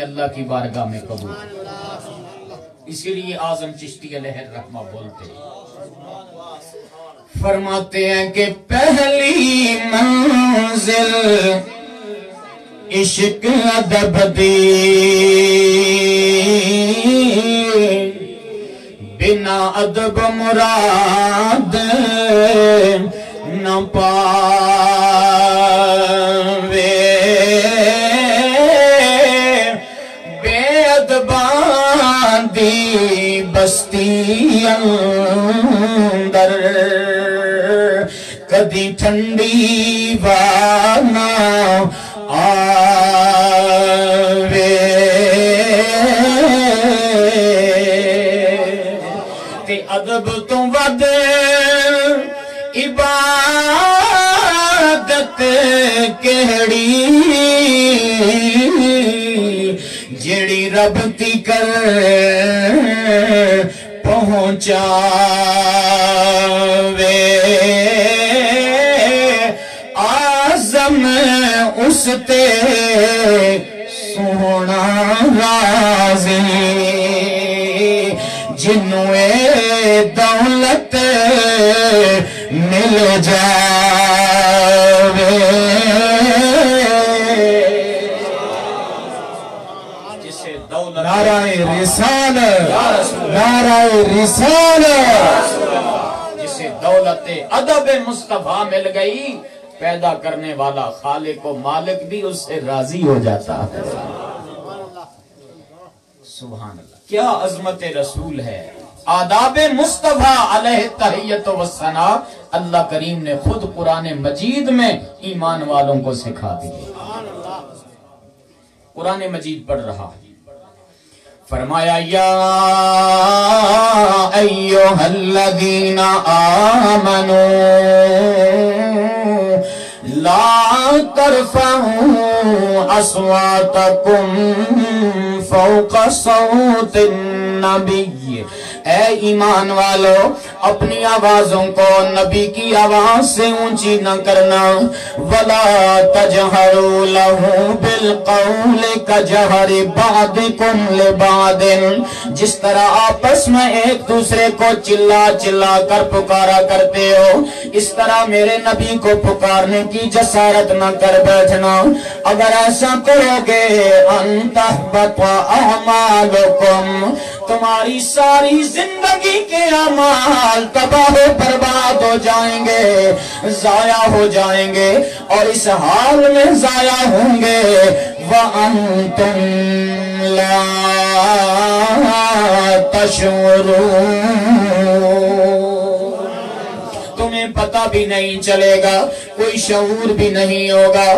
اللہ کی بارگاہ میں قبول، اسی لیے اعظم چشتی علیہ الرحمہ بولتے فرماتے ہیں کہ پہلی منزل عشق ادب دی، بنا ادب مراد نہ پاوے، بے ادبان دی بستی اندر کدی ٹھنڈی وانا آوے، تے ادب تو ود عبادت کیڑی جیڑی رب تیکر پہنچاوے، اعظم اس تے سونا راضی جنوں اے دولت مل جاوے، جسے دولت نعرہ رسالت، نعرہ رسالت، جسے دولت ادب مصطفیٰ مل گئی، پیدا کرنے والا خالق و مالک بھی اس سے راضی ہو جاتا ہے۔ سبحان اللہ، کیا عظمت رسول ہے، آداب مصطفیٰ علیہ تحیت و ثنا اللہ کریم نے خود قرآن مجید میں ایمان والوں کو سکھا دیے۔ قرآن مجید پڑھ رہا فرمایا یا ایوہ الذین آمنوا لا ترفعوا اصواتکم فوق صوت النبی، اے ایمان والو اپنی آوازوں کو نبی کی آواز سے اونچی نہ کرنا، وَلَا تَجْهَرُوا لَهُ بِالْقَوْلِ كَجَهَرِ بَعْضِكُمْ لِبَعْضٍ، جس طرح آپس میں ایک دوسرے کو چلا چلا کر پکارا کرتے ہو، اس طرح میرے نبی کو پکارنے کی جسارت نہ کر بیٹھنا، اگر ایسا کرو گے أَن تَحْبَطَ أَعْمَالُكُمْ، تمہاری ساری زندگی کے اعمال تباہ و برباد ہو جائیں گے، ضائع ہو جائیں گے، اور اس حال میں ضائع ہوں گے وَأَنْتُمْ لَا تَشْعُرُونَ، تمہیں پتہ بھی نہیں چلے گا، کوئی شعور بھی نہیں ہوگا۔